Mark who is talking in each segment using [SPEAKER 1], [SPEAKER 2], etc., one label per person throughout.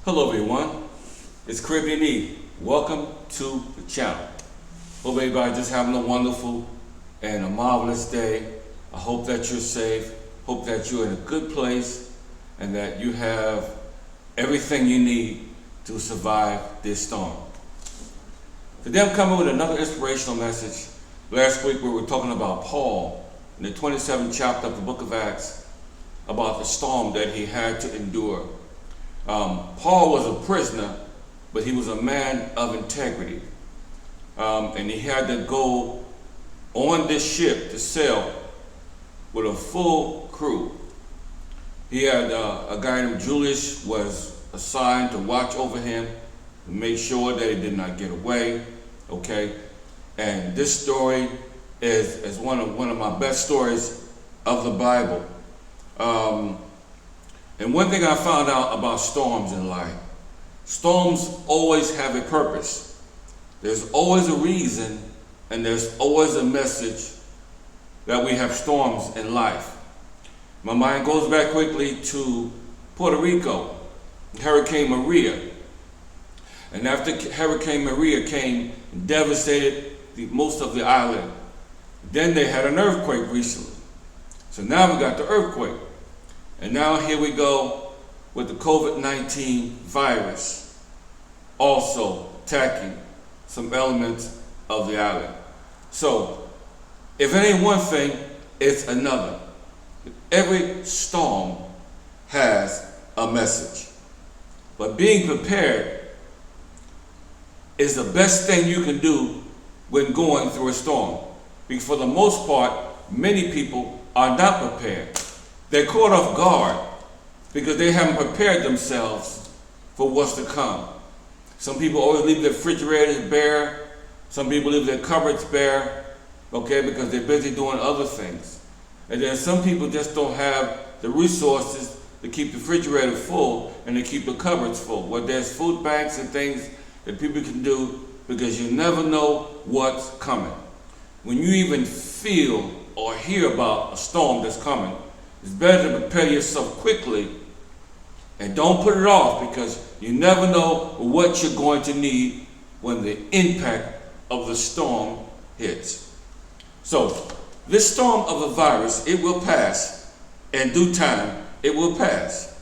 [SPEAKER 1] Hello everyone, it's Caribbean E. Welcome to the channel. Hope everybody just having a wonderful and a marvelous day. I hope that you're safe, hope that you're in a good place, and that you have everything you need to survive this storm. Today I'm coming with another inspirational message. Last week we were talking about Paul in the 27th chapter of the book of Acts, about the storm that he had to endure. Paul was a prisoner, but he was a man of integrity. And he had to go on this ship to sail with a full crew. He had a guy named Julius was assigned to watch over him, to make sure that he did not get away. Okay, and this story is one of my best stories of the Bible. And one thing I found out about storms in life, storms always have a purpose. There's always a reason, and there's always a message that we have storms in life. My mind goes back quickly to Puerto Rico, Hurricane Maria. And after Hurricane Maria came and devastated most of the island, then they had an earthquake recently. So now we got the earthquake. And now here we go with the COVID-19 virus also attacking some elements of the island. So if it ain't one thing, it's another. Every storm has a message. But being prepared is the best thing you can do when going through a storm. Because for the most part, many people are not prepared. They're caught off guard because they haven't prepared themselves for what's to come. Some people always leave their refrigerators bare. Some people leave their cupboards bare, okay, because they're busy doing other things. And then some people just don't have the resources to keep the refrigerator full and to keep the cupboards full. Well, there's food banks and things that people can do because you never know what's coming. When you even feel or hear about a storm that's coming, it's better to prepare yourself quickly and don't put it off, because you never know what you're going to need when the impact of the storm hits. So this storm of the virus, it will pass. In due time, it will pass.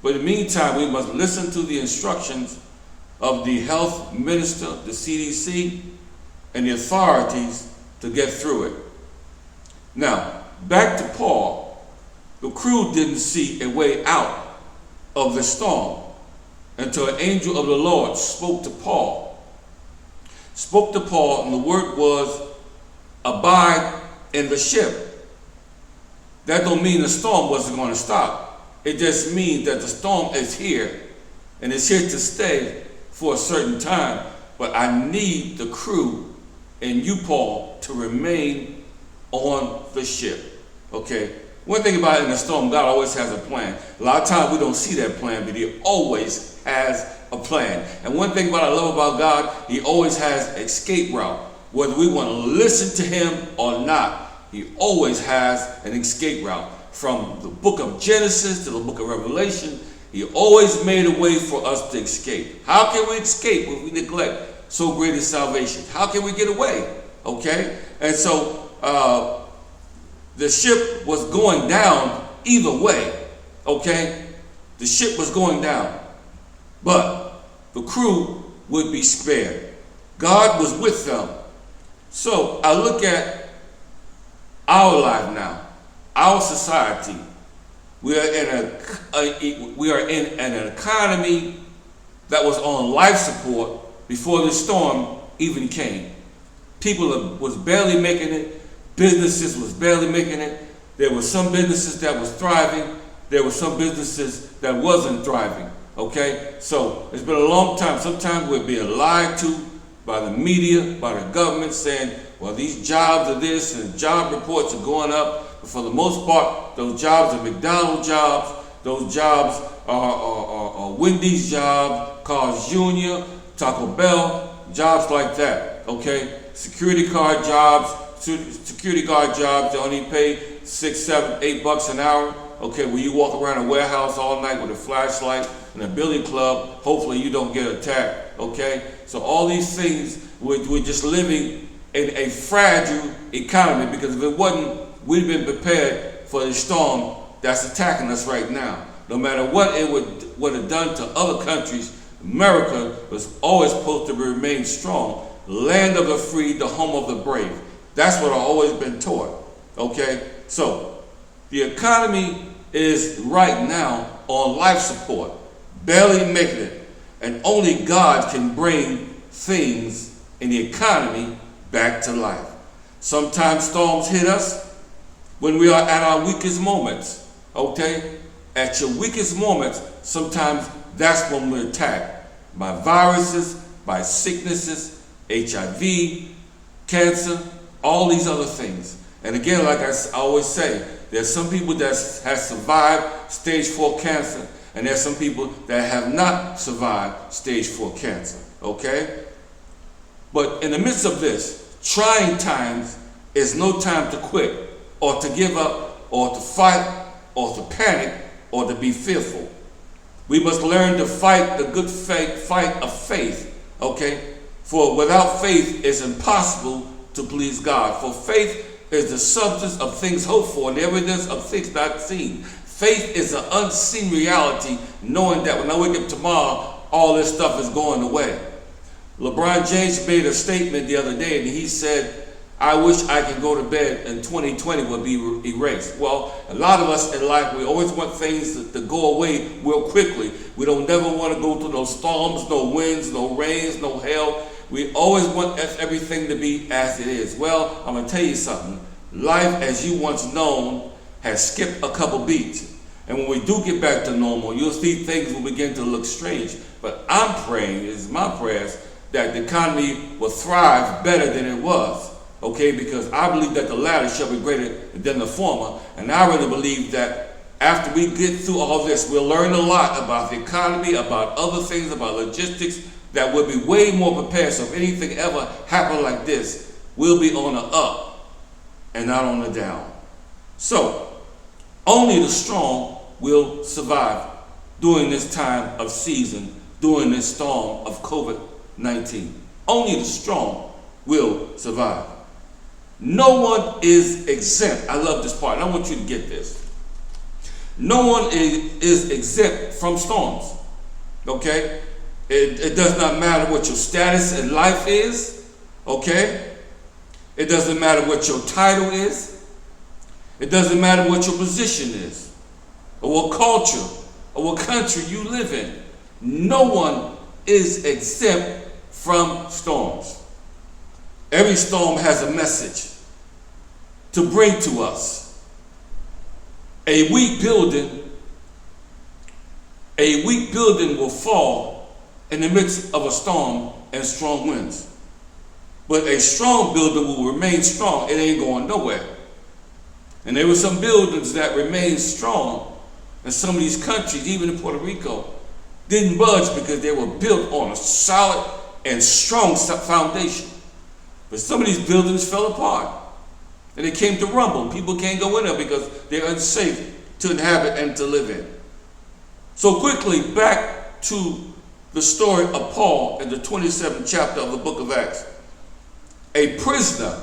[SPEAKER 1] But in the meantime, we must listen to the instructions of the health minister, the CDC, and the authorities to get through it. Now, back to Paul. The crew didn't see a way out of the storm until an angel of the Lord spoke to Paul. And the word was, abide in the ship. That don't mean the storm wasn't going to stop. It just means that the storm is here, and it's here to stay for a certain time. But I need the crew and you, Paul, to remain on the ship. Okay? One thing about it, in a storm, God always has a plan. A lot of times we don't see that plan, but He always has a plan. And one thing I love about God, He always has an escape route. Whether we want to listen to Him or not, He always has an escape route. From the book of Genesis to the book of Revelation, He always made a way for us to escape. How can we escape if we neglect so great a salvation? How can we get away? Okay? And so, the ship was going down either way, okay? The ship was going down, but the crew would be spared. God was with them. So I look at our life now, our society. We are in an economy that was on life support before the storm even came. People was barely making it. Businesses was barely making it. There were some businesses that was thriving. There were some businesses that wasn't thriving. Okay? So it's been a long time. Sometimes we're being lied to by the media, by the government, saying, well, these jobs are this and job reports are going up. But for the most part, those jobs are McDonald's jobs. Those jobs are Wendy's jobs, Carl's Jr., Taco Bell, jobs like that. Okay? Security guard jobs, they only pay 6, 7, $8 an hour. Okay, when you walk around a warehouse all night with a flashlight and a billiard club, hopefully you don't get attacked. Okay, so all these things, we're just living in a fragile economy, because if it wasn't, we'd been prepared for the storm that's attacking us right now. No matter what it would have done to other countries, America was always supposed to remain strong. Land of the free, the home of the brave. That's what I've always been taught. Okay? So, the economy is right now on life support, barely making it. And only God can bring things in the economy back to life. Sometimes storms hit us when we are at our weakest moments. Okay? At your weakest moments, sometimes that's when we're attacked by viruses, by sicknesses, HIV, cancer, all these other things. And again, like I always say, there's some people that have survived stage 4 cancer, and there's some people that have not survived stage 4 cancer. Okay? But in the midst of this, trying times is no time to quit, or to give up, or to fight, or to panic, or to be fearful. We must learn to fight the good fight of faith, okay? For without faith it's impossible to please God. For faith is the substance of things hoped for and the evidence of things not seen. Faith is an unseen reality, knowing that when I wake up tomorrow, all this stuff is going away. LeBron James made a statement the other day, and he said, I wish I could go to bed and 2020 would be erased. Well, a lot of us in life, we always want things to go away real quickly. We don't never want to go through no storms, no winds, no rains, no hail. We always want everything to be as it is. Well, I'm going to tell you something. Life as you once known has skipped a couple beats. And when we do get back to normal, you'll see things will begin to look strange. But I'm praying, it's my prayers, that the economy will thrive better than it was. Okay, because I believe that the latter shall be greater than the former. And I really believe that after we get through all this, we'll learn a lot about the economy, about other things, about logistics, that we'll be way more prepared. So if anything ever happen like this, we'll be on the up and not on the down. So, only the strong will survive during this time of season, during this storm of COVID-19. Only the strong will survive. No one is exempt. I love this part. I want you to get this. No one is exempt from storms. Okay? It does not matter what your status in life is. Okay? It doesn't matter what your title is. It doesn't matter what your position is, or what culture, or what country you live in. No one is exempt from storms. Every storm has a message to bring to us. A weak building will fall in the midst of a storm and strong winds. But a strong building will remain strong. It ain't going nowhere. And there were some buildings that remained strong in some of these countries, even in Puerto Rico, didn't budge because they were built on a solid and strong foundation. But some of these buildings fell apart. And it came to rumble. People can't go in there because they're unsafe to inhabit and to live in. So quickly, back to the story of Paul in the 27th chapter of the book of Acts. A prisoner.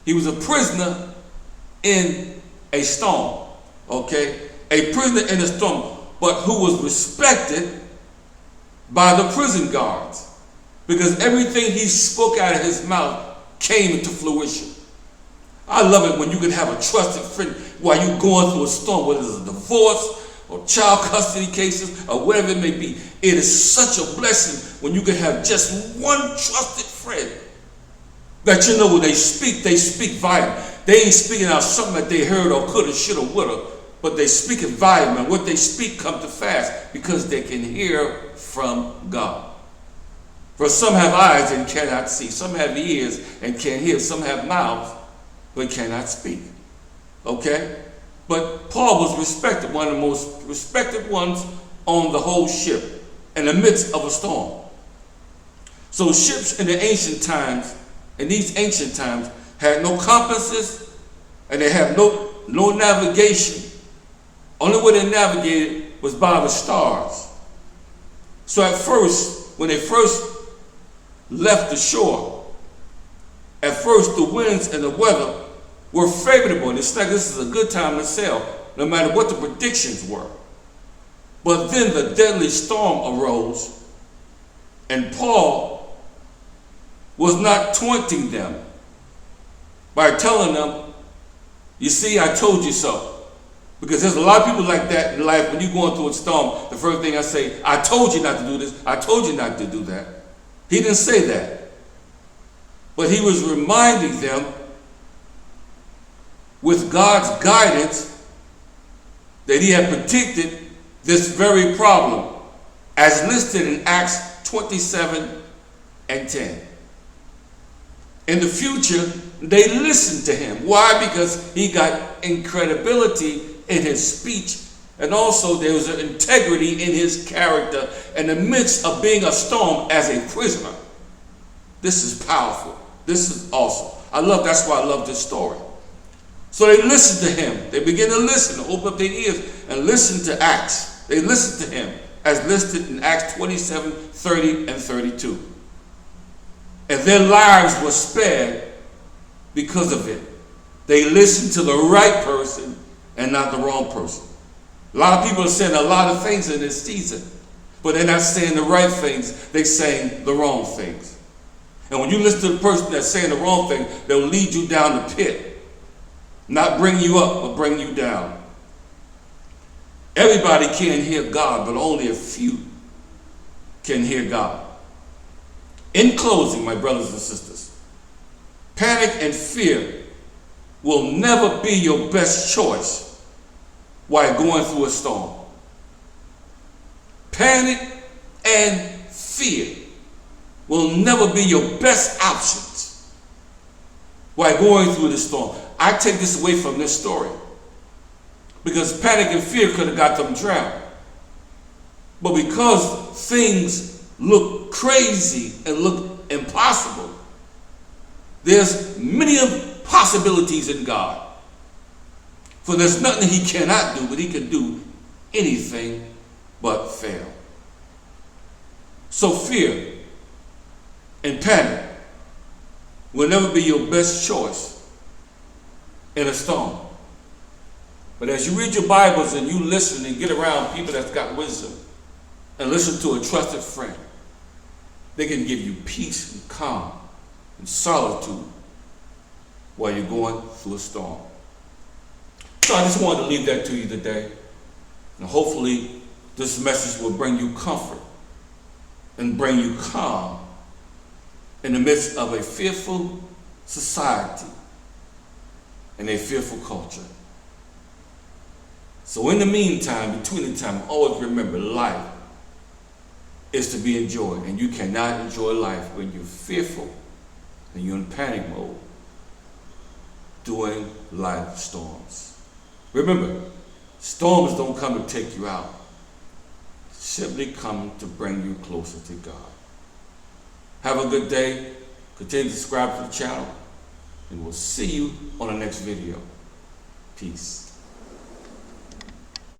[SPEAKER 1] He was a prisoner in a storm. Okay? A prisoner in a storm, but who was respected by the prison guards. Because everything he spoke out of his mouth came into fruition. I love it when you can have a trusted friend while you're going through a storm, whether it's a divorce or child custody cases or whatever it may be. It is such a blessing when you can have just one trusted friend that you know when they speak volume. They ain't speaking out something that they heard or coulda, shoulda, woulda, but they speak in volume, and what they speak come to pass because they can hear from God. For some have eyes and cannot see. Some have ears and can't hear. Some have mouths but cannot speak. Okay? But Paul was respected, one of the most respected ones on the whole ship in the midst of a storm. So ships in these ancient times, had no compasses, and they have no no navigation. Only way they navigated was by the stars. So at first, when they first left the shore, at first the winds and the weather were favorable. It's like this is a good time to sail, no matter what the predictions were. But then the deadly storm arose, and Paul was not taunting them by telling them, you see, I told you so. Because there's a lot of people like that in life. When you're going through a storm, the first thing I say, I told you not to do this, I told you not to do that. He didn't say that. But he was reminding them, with God's guidance, that he had predicted this very problem, as listed in Acts 27 and 10. In the future, they listened to him. Why? Because he got incredibility in his speech, and also there was an integrity in his character in the midst of being a storm as a prisoner. This is powerful. This is awesome. That's why I love this story. So they listened to him. They began to listen, to open up their ears and listen to Acts. They listened to him as listed in Acts 27, 30, and 32. And their lives were spared because of it. They listened to the right person and not the wrong person. A lot of people are saying a lot of things in this season, but they're not saying the right things. They're saying the wrong things. And when you listen to the person that's saying the wrong thing, they'll lead you down the pit. Not bring you up, but bring you down. Everybody can hear God, but only a few can hear God. In closing, my brothers and sisters, panic and fear will never be your best choice while going through a storm. Panic and fear will never be your best options while going through the storm. I take this away from this story because panic and fear could have got them drowned. But because things look crazy and look impossible, there's many possibilities in God. For there's nothing he cannot do, but he can do anything but fail. So fear and panic will never be your best choice in a storm. But as you read your Bibles and you listen and get around people that's got wisdom and listen to a trusted friend, they can give you peace and calm and solitude while you're going through a storm. So I just wanted to leave that to you today. And hopefully this message will bring you comfort and bring you calm in the midst of a fearful society and a fearful culture. So in the meantime, between the time, always remember life is to be enjoyed. And you cannot enjoy life when you're fearful and you're in panic mode during life storms. Remember, storms don't come to take you out. Simply come to bring you closer to God. Have a good day. Continue to subscribe to the channel. And we'll see you on the next video. Peace.